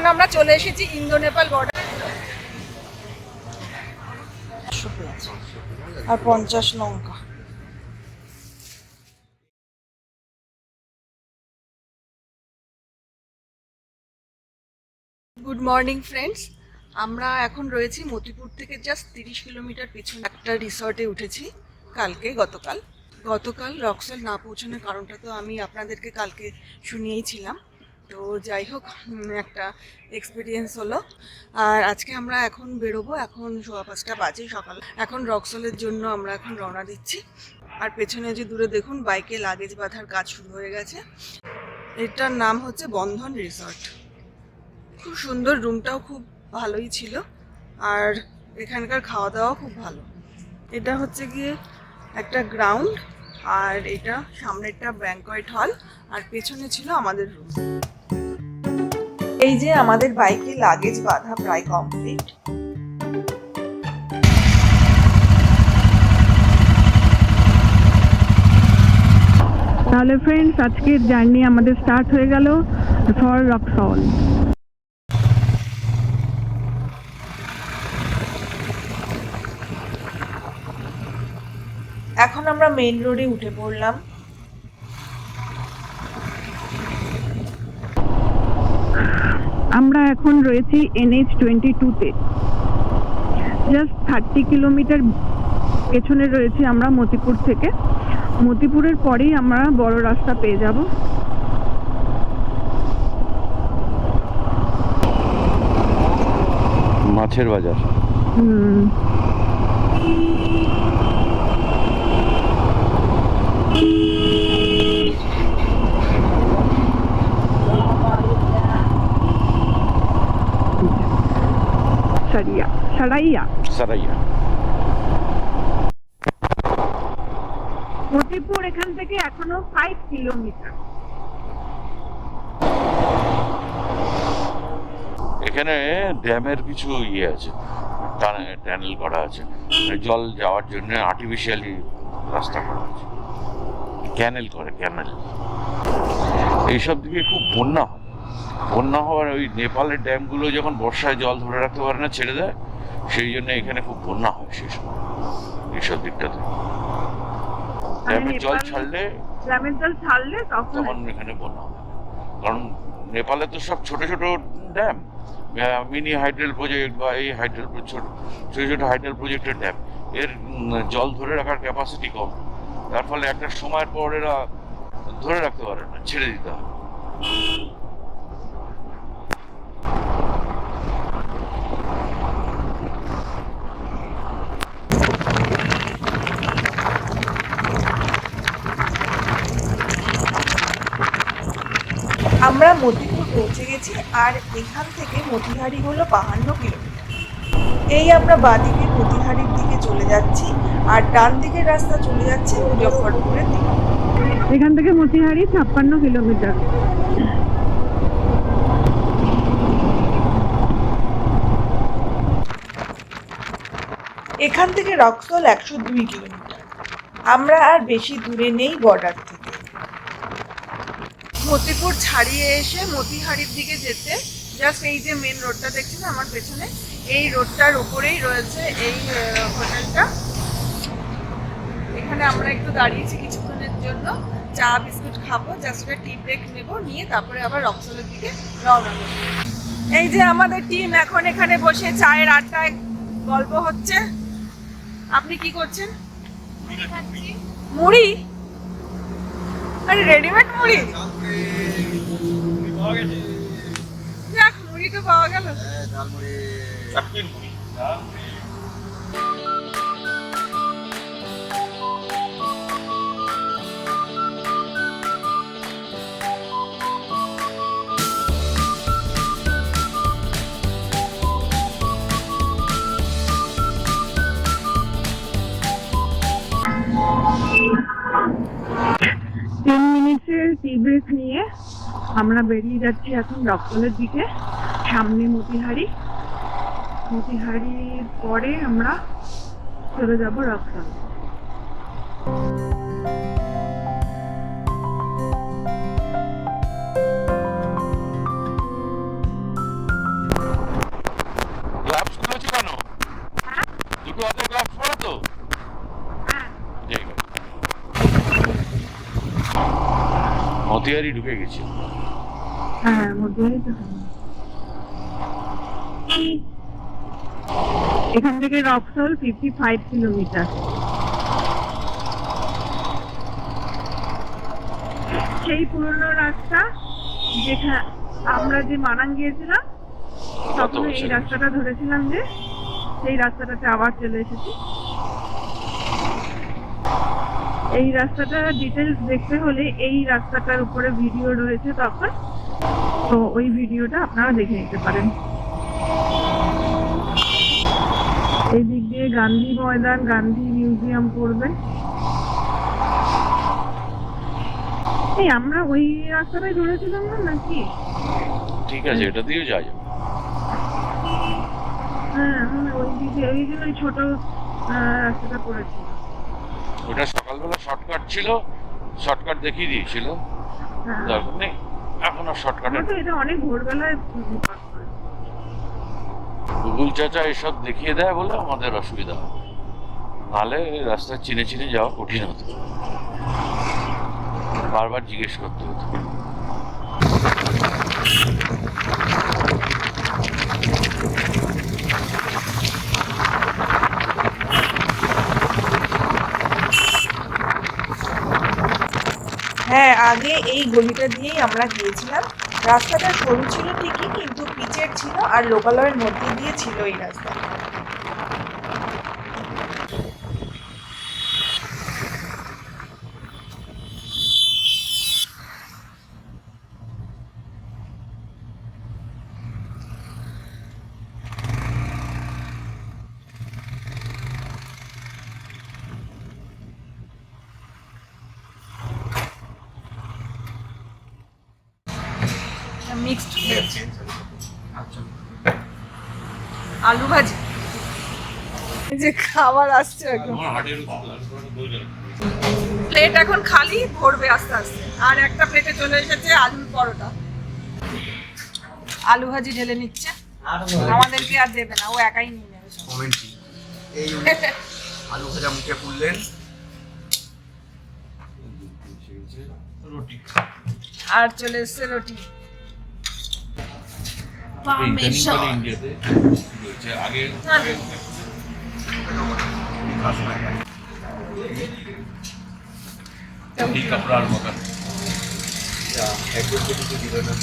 এখন আমরা চলে এসেছি ইন্দো নেপাল বর্ডার। আর 50 লঙ্কা। গুড মর্নিং ফ্রেন্ডস, আমরা এখন রয়েছি মতিপুর থেকে জাস্ট 30 কিলোমিটার পিছনে একটা রিসর্টে উঠেছি গতকাল রক্সল না পৌঁছানোর কারণটা তো আমি আপনাদেরকে কালকে শুনিয়েছিলাম। তো যাই হোক, একটা এক্সপিরিয়েন্স হলো। আর আজকে আমরা এখন বেরোবো, এখন 5:15 বাজে সকাল। এখন রক্সলের জন্য আমরা এখন রওনা দিচ্ছি। আর পেছনে যে দূরে দেখুন বাইকে লাগেজ বাঁধার কাজ শুরু হয়ে গেছে। এটার নাম হচ্ছে বন্ধন রিসর্ট। খুব সুন্দর, রুমটাও খুব ভালোই ছিল, আর এখানকার খাওয়া দাওয়া খুব ভালো। এটা হচ্ছে গিয়ে একটা গ্রাউন্ড, আর এটা সামনেরটা ব্যাংকোয়েট হল, আর পেছনে ছিল আমাদের রুম। এই যে আমাদের বাইকে লাগেজ বাঁধা প্রায় কমপ্লিট। তাহলে ফ্রেন্ডস, আজকের জার্নি আমাদের স্টার্ট হয়ে গেল ফর রক্সল। এখন আমরা মেইন রোডে উঠে পড়লাম। আমরা এখন রয়েছি NH22-তে। জাস্ট 30 কিলোমিটার পেছনে রয়েছি আমরা মতিপুর থেকে। মতিপুরের পরেই আমরা বড় রাস্তা পেয়ে যাব। মাছের বাজার। সারাইয়া। মতিপুর এখান থেকে এখনো 5 কিলোমিটার। এখানে ড্যামের কিছু আছে, টানেল করা আছে, জল যাওয়ার জন্য আর্টিফিশিয়ালি রাস্তা করা আছে, ক্যানেল এইসব দিকে খুব বন্যা হওয়ার ওই নেপালের ড্যামগুলো যখন বর্ষায় জল ধরে রাখতে পারে না, ছেড়ে দেয়, সেই জন্য এখানে খুব বন্যা হয় সেই সময় এইসব দিকটাতে। ড্যামের জল ছাড়লে তখন এখানে বন্যা হয়। কারণ নেপালে তো সব ছোট ছোট ড্যাম, মিনি হাইড্রেল প্রজেক্ট বা এই ছোট ছোট হাইড্রেল প্রজেক্টের ড্যাম, এর জল ধরে রাখার ক্যাপাসিটি কম। তার ফলে একটা সময়ের পর এরা ধরে রাখতে পারে না, ছেড়ে দিতে হয়। আমরা মতিপুর পৌঁছে গেছি, আর এখান থেকে মতিহারি হলো 52 কিলোমিটার। এই আমরা বাঁদিকে মতিহারির দিকে চলে যাচ্ছি, আর ডান দিকের রাস্তা চলে যাচ্ছে মুজফ্ফরপুরের দিকে। এখান থেকে মতিহারি 56 কিলোমিটার। এখান থেকে রক্সল 102 কিলোমিটার। আমরা আর বেশি দূরে নেই বর্ডার থেকে। মতিপুর ছাড়িয়ে এসে মতিহারির দিকে যেতে জাস্ট এই যে মেন রোডটা দেখছেন আমার পেছনে, এই রোডটার উপরেই রয়েছে এই হোটেলটা। এখানে আমরা একটু দাঁড়িয়েছি কিছুক্ষণের জন্য, চা বিস্কুট খাবো, জাস্ট একটা টি ব্রেক নেবো, নিয়ে তারপরে আবার রক্সলের দিকে রওনা দেবো। এই যে আমাদের টিম এখন এখানে বসে চায়ের আড্ডায় গল্প হচ্ছে। আপনি কি করছেন? মুড়ি? আরে রেডিমেড মুড়ি? যাক, মুড়ি তো পাওয়া গেল। টি ব্রেক নিয়ে আমরা বেরিয়ে যাচ্ছি এখন রক্সলের দিকে। সামনে মতিহারির পরে আমরা চলে যাব রক্সল। দুটো হাতে গ্লাভস পরা তো? হ্যাঁ ঠিক আছে। মতিয়ারি ঢুকে গেছি। হ্যাঁ মধ্যেই তো। এখান থেকে রক্সহল 55 কিলোমিটার। সেই পুরনো রাস্তা যেখানে আমরা যে মানাং গিয়েছিলাম তখন এই রাস্তাটা ধরেছিলাম, যে সেই রাস্তাটাতে আবার চলে এসেছি। এই রাস্তাটা ডিটেলস দেখতে হলে এই রাস্তাটার উপরে ভিডিও রয়েছে তখন, তো ওই ভিডিওটা আপনারা দেখে নিতে পারেন। এই দিক দিয়ে গান্ধী ময়দান, গান্ধী মিউজিয়াম পড়বে। এই আমরা ওই রাস্তাটাই ধরেছিলাম না নাকি? ঠিক আছে, এটা দিয়েও যাওয়া যাবে। হ্যাঁ ওই দিকে ওই জন্য ওই ছোট রাস্তাটা পড়েছি। ওটা সকালবেলা শর্টকাট ছিল, শর্টকাট দেখিয়ে দিয়েছিল, হ্যাঁ দরকার নেই এখন আর শর্টকাটে। আমরা তো এটা অনেক ভোরবেলায় গুগল চাচা এসব দেখিয়ে দেয় বলে আমাদের অসুবিধা হয়, নাহলে রাস্তা চিনে চিনে যাওয়া কঠিন হতো, বারবার জিজ্ঞেস করতে হতো। হ্যাঁ, আগে এই গলিটা দিয়েই আমরা গিয়েছিলাম। রাস্তাটা সরু ছিল ঠিকই, কিন্তু পিচের ছিল আর লোকালয়ের মধ্যে দিয়ে ছিল এই রাস্তা। মিক্সড ভেজ, আলু ভাজি, এই যে খাবার আসছে এখন। প্লেট এখন খালি, ভরবে আস্তে আস্তে। আর একটা প্লেটে চলে এসেছে আলুর পরোটা, আলু ভাজি ঢেলে নিচ্ছে, আমাদেরকে আর দেবে না, ও একাই নিয়ে নেবে সব। এই আলু ভাজা মুখে পুড়লেন, আর চলে এসছে রুটি। একদম কিছু দিল না।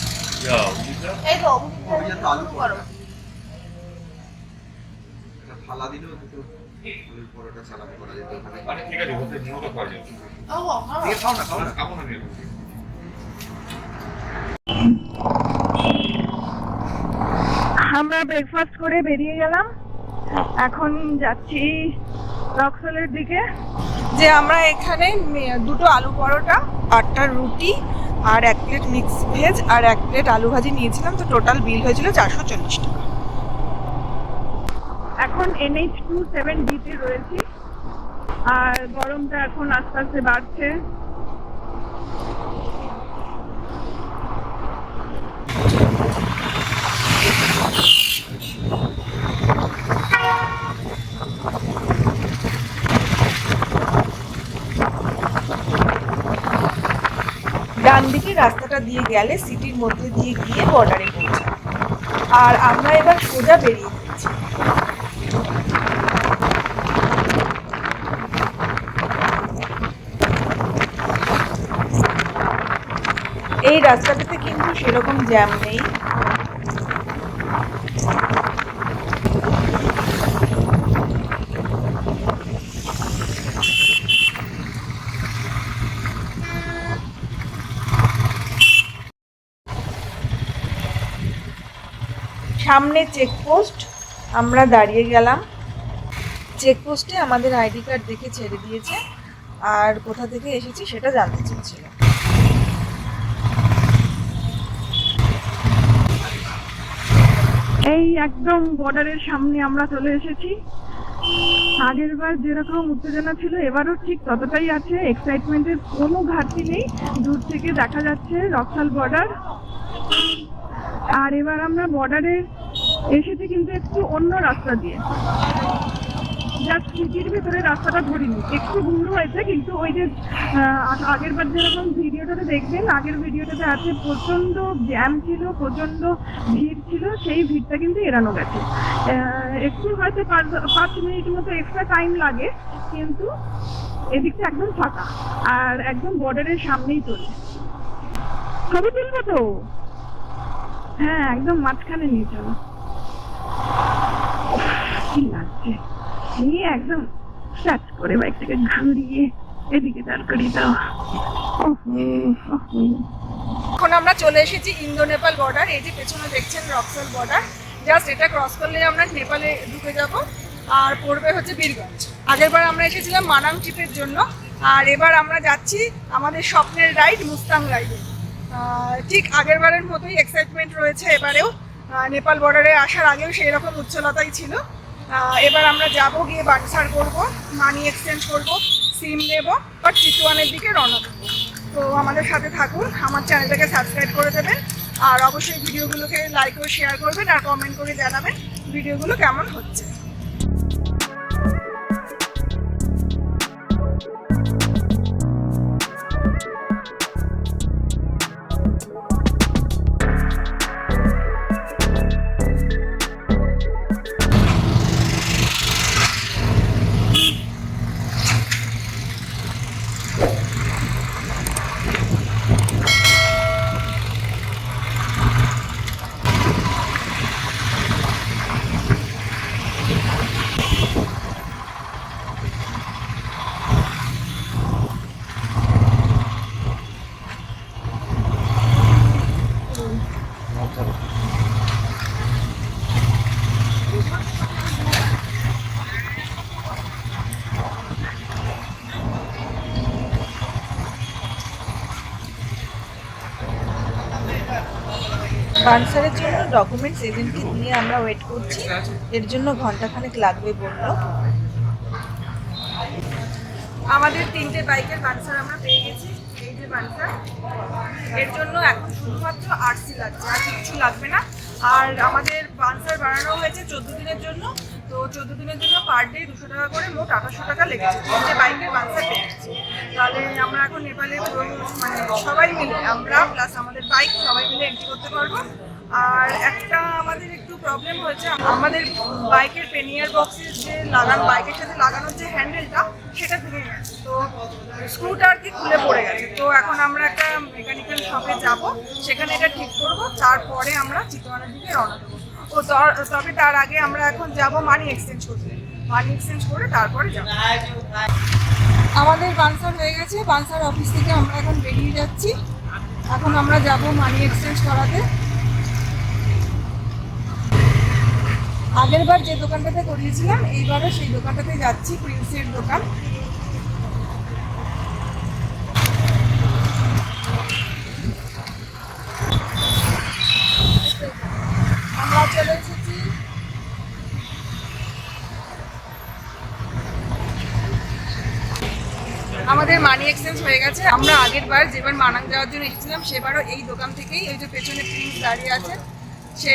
এই তো আলু থালা দিলেও দুটো আলুর পরোটা সালাদ করা যেত ওখানে। ঠিক আছে, ওদের নিয়োগটা করা যাবে। দিয়ে খাও না, খাও না। খাবো না নিয়ে। আমরা ব্রেকফাস্ট করে বেরিয়ে গেলাম, এখন যাচ্ছি রক্সহলের দিকে। যে আমরা এখানে দুটো আলু পরোটা, 8টা রুটি আর 1 প্লেট মিক্স ভেজ আর 1 প্লেট আলু ভাজি নিয়েছিলাম, তো টোটাল বিল হয়েছিল 440 টাকা। এখন NH27D তে রয়েছি, আর গরমটা এখন আস্তে আস্তে বাড়ছে। ডান দিকে রাস্তাটা দিয়ে গেলে সিটির মধ্যে দিয়ে গিয়ে বর্ডারে পৌঁছায়, আর আমরা এবার সোজা বেরিয়ে পড়েছি। এই রাস্তাটাতে কিন্তু সেরকম জ্যাম নেই। সামনে চেকপোস্ট, আমরা দাঁড়িয়ে গেলাম। চেকপোস্টে আমাদের আইডি কার্ড দেখে ছেড়ে দিয়েছে, আর কোথা থেকে এসেছি সেটা জানতে চেয়েছিল। এই একদম বর্ডারের সামনে আমরা চলে এসেছি। আগের বার যেরকম উত্তেজনা ছিল এবারও ঠিক ততটাই আছে, এক্সাইটমেন্টের কোনো ঘাটতি নেই। দূর থেকে দেখা যাচ্ছে রক্সহল বর্ডার। আর এবার আমরা বর্ডারে এসেছি কিন্তু একটু অন্য রাস্তা দিয়ে। জাস্ট সিটির ভিতরে রাস্তাটা ধরিনি, একটু দূর হয়েছে। কিন্তু ওই যে আগের বার যেরকম ভিডিওটাতে দেখবেন, আগের ভিডিওটাতে আছে প্রচণ্ড জ্যাম ছিল, প্রচণ্ড ভিড় ছিল, সেই ভিড়টা কিন্তু এড়ানো গেছে। একটু হয়তো 5 মিনিট মতো এক্সট্রা টাইম লাগে, কিন্তু এদিকটা একদম ফাঁকা আর একদম বর্ডারের সামনেই চলে। ছবি তুলবো তো? হ্যাঁ, একদম মাঝখানে নিয়ে চলো। কি লাগছে, নিয়ে একদম স্টার্ট করে বাইকটাকে ঘুরিয়ে এদিকে দাঁড় করিয়ে দাও। এখন আমরা চলে এসেছি ইন্দো নেপাল বর্ডার। এই যে পেছনে দেখছেন রক্সল বর্ডার, জাস্ট এটা ক্রস করলে আমরা নেপালে ঢুকে যাব আর পড়বে হচ্ছে বীরগঞ্জ। আগেরবার আমরা এসেছিলাম মানাং ট্রিপের জন্য, আর এবার আমরা যাচ্ছি আমাদের স্বপ্নের রাইড মুস্তাং রাইডে। ঠিক আগেরবারের মতোই এক্সাইটমেন্ট রয়েছে এবারেও। নেপাল বর্ডারে আসার আগেও সেই রকম উচ্ছলতাই ছিল। এবার আমরা যাব, গিয়ে বানসার করব, মানি এক্সচেঞ্জ করব, সিম নেব, আর চিতওয়ানের দিকে রওনা দেবো। তো আমাদের সাথে থাকুন, আমার চ্যানেলটাকে সাবস্ক্রাইব করে দেবেন, আর অবশ্যই ভিডিওগুলোকে লাইক ও শেয়ার করবেন আর কমেন্ট করে জানাবেন ভিডিওগুলো কেমন হচ্ছে। বানসারের জন্য ডকুমেন্টস এজেন্টকে দিয়ে আমরা ওয়েট করছি, এর জন্য ঘন্টাখানেক লাগবে বললো। আমাদের 3টে বাইকের বানসার আমরা পেয়ে গেছি। এই যে বানসার, এর জন্য এখন শুধুমাত্র আরসি লাগছে, আর কিছু লাগবে না। আর আমাদের বানসার বানানো হয়েছে 14 দিনের জন্য, তো 14 দিনের জন্য পার ডে 200 টাকা করে, মোট 2800 টাকা লেগেছে। 3টে বাইকের বানসার পেয়ে গেছি। তাহলে আমরা এখন নেপালে মানে সবাই মিলে, আমরা প্লাস আমাদের বাইক সবাই মিলে এন্ট্রি করতে পারবো। আর একটা আমাদের একটু প্রবলেম হয়েছে, আমাদের বাইকের পেনিয়ার বক্সের যে বাইকের সাথে লাগানোর যে হ্যান্ডেলটা, সেটা ভেঙে গেছে। তো স্ক্রুটা আর কি খুলে পড়ে গেছে। তো এখন আমরা একটা মেকানিক্যাল শপে যাব, সেখানে এটা ঠিক করবো, তারপরে আমরা চিতওয়ানের দিকে রওনা দেবো। তবে তার আগে আমরা এখন যাব মানি এক্সচেঞ্জ করতে। মানি এক্সচেঞ্জ করে তারপরে যাব। আমাদের বানসার হয়ে গেছে, বানসার অফিস থেকে আমরা এখন বেরিয়ে যাচ্ছি। এখন আমরা যাব মানি এক্সচেঞ্জ করাতে। আগেরবার যে দোকানটাতে করিয়েছিলাম, এইবারও সেই দোকানটাতে যাচ্ছি, প্রিন্সের দোকান। আমরা চলে এসেছি। আমাদের মানি এক্সচেঞ্জ হয়ে গেছে। আমরা আগেরবার যেবার মানাং যাওয়ার জন্য এসেছিলাম, সেবারও এই দোকান থেকেই, ওই যে পেছনে প্রিন্স দাঁড়িয়ে আছে, সে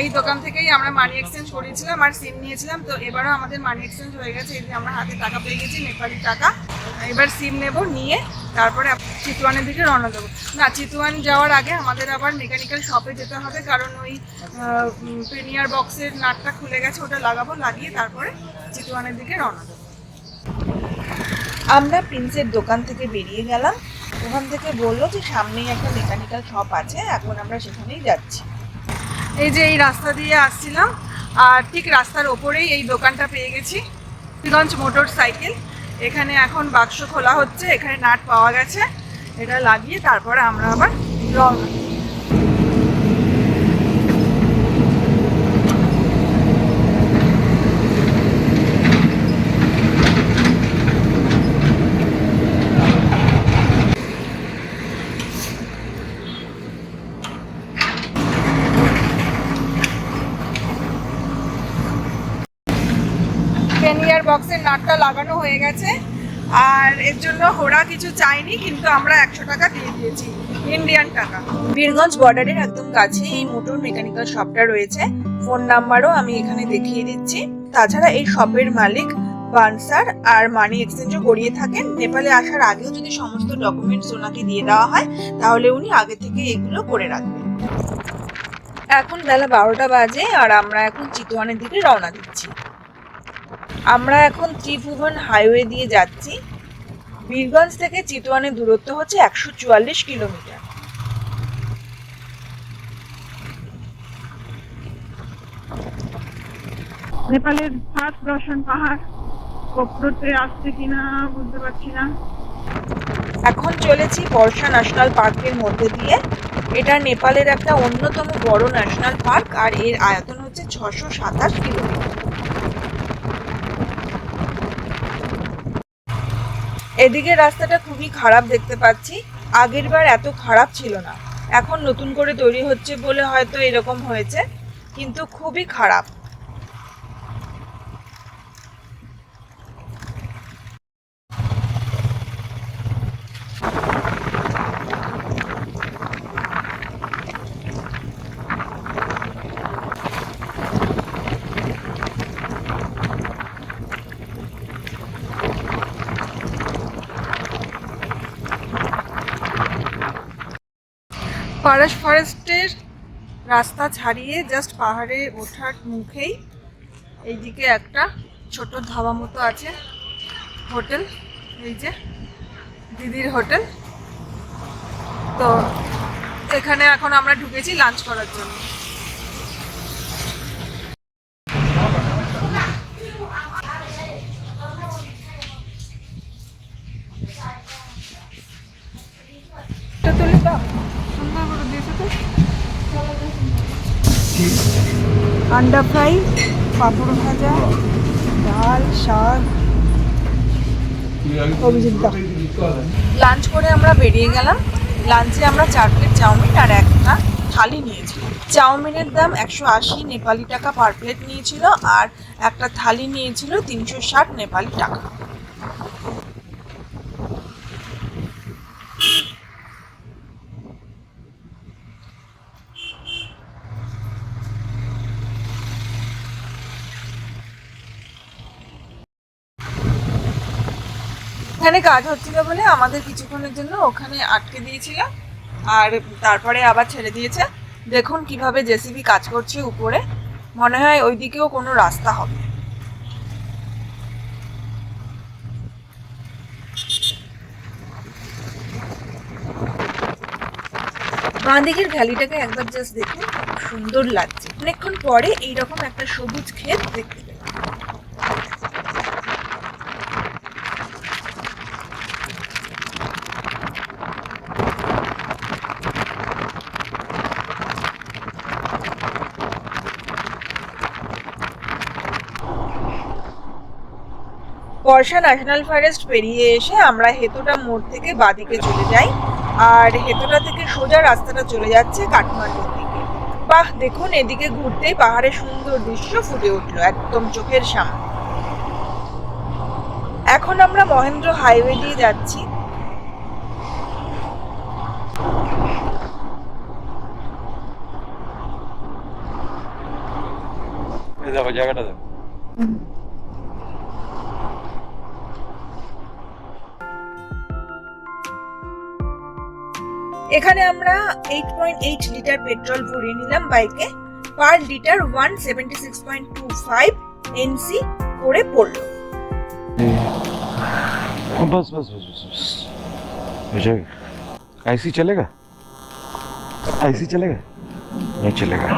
এই দোকান থেকেই আমরা মানি এক্সচেঞ্জ করেছিলাম আর সিম নিয়েছিলাম। তো এবারও আমাদের মানি এক্সচেঞ্জ হয়ে গেছে। এই যে আমরা হাতে টাকা পেয়ে গেছি, নেপালি টাকা। এবার সিম নেব, নিয়ে তারপরে চিতওয়ানের দিকে রওনা দেবো। না, চিতওয়ান যাওয়ার আগে আমাদের আবার মেকানিক্যাল শপে যেতে হবে, কারণ ওই পেনিয়ার বক্সের নাটটা খুলে গেছে, ওটা লাগাবো, লাগিয়ে তারপরে চিতওয়ানের দিকে রওনা দেবো। আমরা প্রিন্সের দোকান থেকে বেরিয়ে গেলাম। ওখান থেকে বললো যে সামনেই একটা মেকানিক্যাল শপ আছে, এখন আমরা সেখানেই যাচ্ছি। এই যে এই রাস্তা দিয়ে আসছিলাম, আর ঠিক রাস্তার ওপরেই এই দোকানটা পেয়ে গেছি, বীরগঞ্জ মোটর সাইকেল। এখানে এখন বাক্স খোলা হচ্ছে, এখানে নাট পাওয়া গেছে, এটা লাগিয়ে তারপরে আমরা আবার রওনা। পেনিয়ার বক্সের নাটটা লাগানো হয়ে গেছে, আর এর জন্য ওরা কিছু চাইনি, কিন্তু আমরা 100 টাকা দিয়ে দিয়েছি, ইন্ডিয়ান টাকা। বীরগঞ্জ বর্ডারের একদম কাছে এই মোটর মেকানিক্যাল শপটা রয়েছে। ফোন নাম্বারও আমি এখানে দেখিয়ে দিচ্ছি। তাছাড়া এই শপের মালিক বানসার আর মানি এক্সচেঞ্জও করিয়ে থাকেন। নেপালে আসার আগেও যদি সমস্ত ডকুমেন্টস ওনাকে দিয়ে দেওয়া হয় তাহলে উনি আগে থেকে এগুলো করে রাখবেন। এখন বেলা 12টা বাজে আর আমরা এখন চিতওয়ানের দিকে রওনা দিচ্ছি। আমরা এখন ত্রিভুবন হাইওয়ে দিয়ে যাচ্ছি। বীরগঞ্জ থেকে চিতওয়ানের দূরত্ব হচ্ছে 144 কিলোমিটার। নেপালের ফার্স্ট দর্শন পাহাড়, কোকড়োতে আসছে কিনা বুঝতে পারছি না। এখন চলেছি বর্ষা ন্যাশনাল পার্কের মধ্যে দিয়ে। এটা নেপালের একটা অন্যতম বড় ন্যাশনাল পার্ক আর এর আয়তন হচ্ছে 627 কিলোমিটার। এদিকে রাস্তাটা খুবই খারাপ দেখতে পাচ্ছি। আগের বার এত খারাপ ছিল না, এখন নতুন করে তৈরি হচ্ছে বলে হয়তো এরকম হয়েছে, কিন্তু খুবই খারাপ। পারস ফরেস্টের রাস্তা ছাড়িয়ে জাস্ট পাহাড়ে ওঠার মুখেই এইদিকে একটা ছোট ধাবা মতো আছে, হোটেল। এই যে দিদির হোটেল। তো এখানে এখন আমরা ঢুকেছি লাঞ্চ করার জন্য। তুলে দাও, সুন্দর করে দিয়েছে তো। আন্ডা ফ্রাই, পাঁপড় ভাজা, ডাল, শাক। অভিজিৎ দা। লাঞ্চ করে আমরা বেরিয়ে গেলাম। লাঞ্চে আমরা 4 প্লেট চাউমিন আর একটা থালি নিয়েছিলাম। চাউমিনের দাম 180 নেপালি টাকা পার প্লেট নিয়েছিল আর একটা থালি নিয়েছিল 360 নেপালি টাকা। এখানে কাজ হচ্ছিল বলে আমাদের কিছুক্ষণের জন্য ওখানে আটকে দিয়েছিল আর তারপরে আবার ছেড়ে দিয়েছে। দেখুন কিভাবে জেসিবি কাজ করছে উপরে। মনে হয় ওইদিকেও কোনো রাস্তা হবে। বাঁ দিকের ভ্যালিটাকে একবার জাস্ট দেখুন, খুব সুন্দর লাগছে। অনেকক্ষণ পরে এইরকম একটা সবুজ ক্ষেত দেখতে পেলাম। বর্ষা ন্যাশনাল ফরেস্ট পেরিয়ে এসে আমরা হেতোটা মোড় থেকে বাঁদিকে চলে যাই আর হেতোটা থেকে সোজা রাস্তাটা চলে যাচ্ছে কাঠমান্ডুর দিকে। বাহ, দেখুন এদিকে ঘুরতেই পাহাড়ের সুন্দর দৃশ্য ফুটে উঠলো একদম চোখের সামনে। এখন আমরা মহেন্দ্র হাইওয়ে দিয়ে যাচ্ছি। দেখো জায়গাটা দেখো। এখানে আমরা 8.8 লিটার পেট্রোল ভরিয়ে নিলাম বাইকে। পার লিটার 176.25 এনসি করে পড়লো। बस बस बस बस बस हो जाएगा। ऐसे ही चलेगा, ऐसे ही चलेगा, नहीं चलेगा।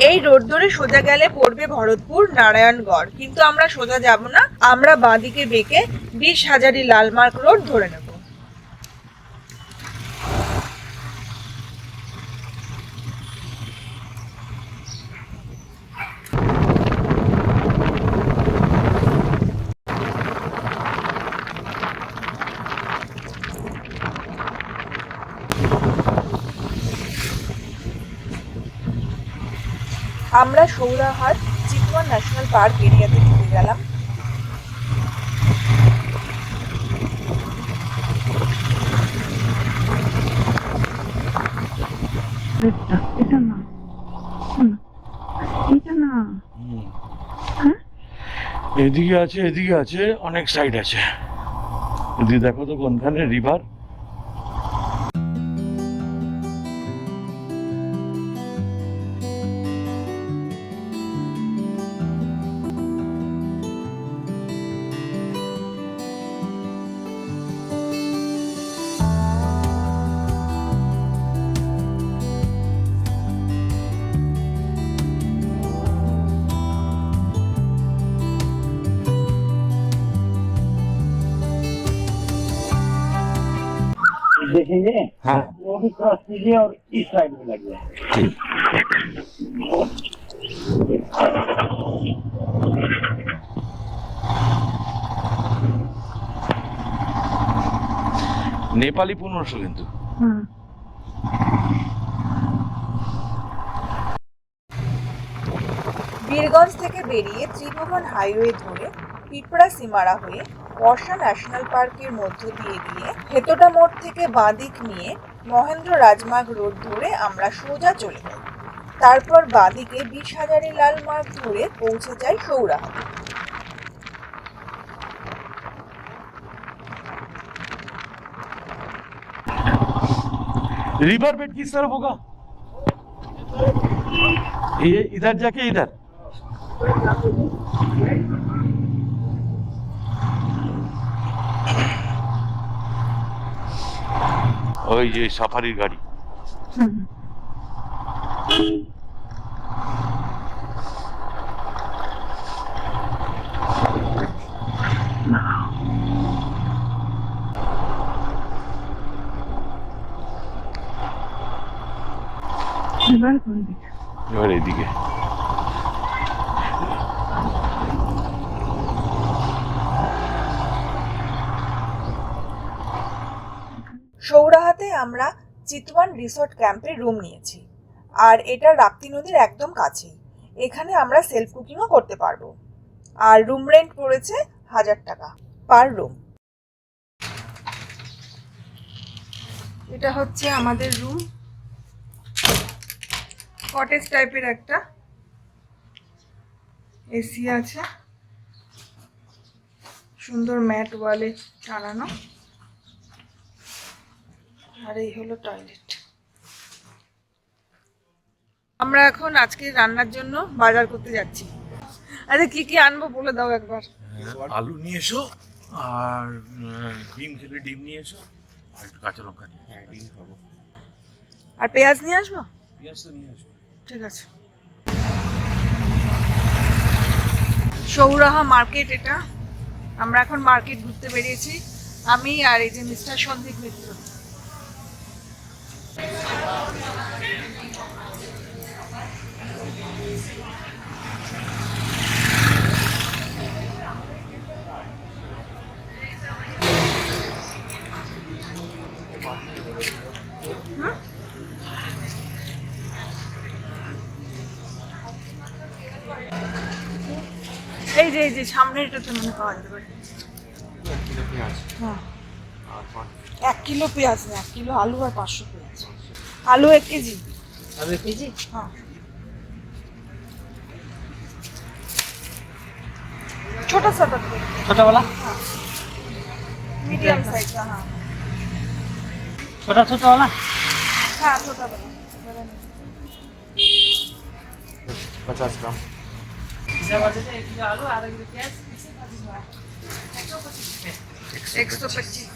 এই রোড ধরে সোজা গেলে পড়বে ভরতপুর নারায়ণগড়, কিন্তু আমরা সোজা যাব না, আমরা বাঁদিকে বেঁকে 20 হাজারি লালমার্গ রোড ধরে নেব। আমরা সৌরাহাট চিতওয়ান ন্যাশনাল পার্ক এরিয়াতে ঢুকে গেলাম। এটা না, এটা না। হ্যাঁ, এদিকে আছে অনেক সাইড আছে। এদিকে দেখো তো কোনখানে রিভার। देखेंगे हाँ वो भी क्रॉस कीजिए और इस साइड में लग जाए। ठीक। নেপালি 1500 কিন্তু। বীরগঞ্জ থেকে বেরিয়ে ত্রিভুবন হাইওয়ে ধরে পিপড়া সিমারা হয়ে বর্ষা ন্যাশনাল পার্কের মধ্য দিয়ে হেতোটা মোড় থেকে বাঁদিক নিয়ে মহেন্দ্র রাজমার্গ রোড ধরে আমরা সোজা চলে যাই। তারপর বাঁদিকে 20,000 লাল মার্গ ধরে পৌঁছে যাই সৌরাহাটে। रिवर बेड किस तरफ होगा? ये इधर जाके इधर। ওই যে সাফারির গাড়ি। এবার কোন দিকে? এবার এদিকে। সৌরাহাটে আমরা চিতওয়ান রিসোর্ট ক্যাম্পে রুম নিয়েছি, আর এটা রাপ্তি নদীর একদম কাছেই। এখানে আমরা সেলফ কুকিংও করতে পারবো, আর রুম রেন্ট পড়েছে 1000 টাকা পার রুম। এটা হচ্ছে আমাদের রুম, কটেজ টাইপের একটা, এসি আছে, সুন্দর ম্যাট ওয়ালে টানানো, আর এই হলো টয়লেট। আমরা এখন আজকে রান্নার জন্য বাজার করতে যাচ্ছি। আরে কি কি আনবো বলে দাও একবার। আলু নিয়ে এসো, আর ডিম খেলে ডিম নিয়ে এসো, আর একটু কাঁচা লঙ্কা নিয়ে ডিম খাবো, আর পেঁয়াজ নিয়ে আসবো। পেঁয়াজ তো নিয়ে আসবো। ঠিক আছে। সৌরাহা মার্কেট এটা। আমরা এখন মার্কেট ঘুরতে বেরিয়েছি, আমি আর এই যে মিস্টার সন্দীপ মিত্র। এই যে সামনের এটাতে মনে পাওয়া যেতে পারে। হ্যাঁ, 1 কিলো পেঁয়াজ না, 1 কিলো আলু আর 500 পেঁয়াজ। আলু 1 কেজি। अरे पीजी हाँ, छोटा सा रखो। छोटा वाला मीडियम साइज का। हाँ छोटा छोटा वाला हाँ, छोटा वाला, बड़ा नहीं। 50 ग्राम। 1 किलो आलू, आधा किलो प्याज, 125।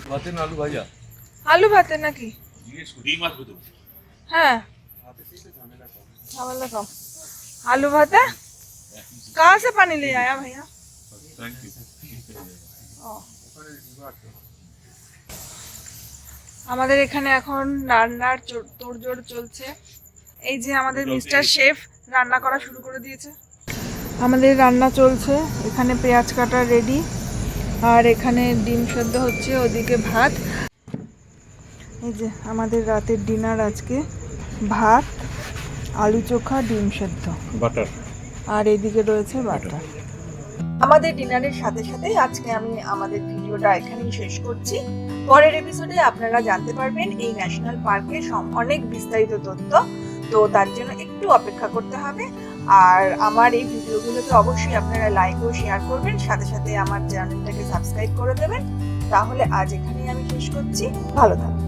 ভাতেন আলু ভাজা आलू भाते ना की। জিজ্ঞেস করি ডিম আসবে তো। हाँ, झमेला कम। आलू भाते कहाँ से पानी ले आया भैया? Thank you. আমাদের এখানে এখন রান্নার তোড়জোড় চলছে। এই যে আমাদের মিস্টার শেফ রান্না করা শুরু করে দিয়েছে। আমাদের রান্না চলছে, এখানে পেঁয়াজ কাটা রেডি, আর এখানে ডিম সেদ্ধ হচ্ছে, ওদিকে ভাত। এই যে আমাদের রাতের ডিনার আজকে। ভাত, আলু চোখা, ডিম সেদ্ধ বাটার। আর এদিকে রয়েছে বাটার। আমাদের ডিনারের সাথে সাথে আজকে আমি আমাদের ভিডিওটা এখানেই শেষ করছি। পরের এপিসোডে আপনারা জানতে পারবেন এই ন্যাশনাল পার্কের অনেক বিস্তারিত তথ্য। তো তার জন্য একটু অপেক্ষা করতে হবে। আর আমার এই ভিডিওগুলোকে অবশ্যই আপনারা লাইক ও শেয়ার করবেন, সাথে সাথে আমার চ্যানেলটাকে সাবস্ক্রাইব করে দেবেন। তাহলে আজ এখানেই আমি শেষ করছি। ভালো থাকবেন।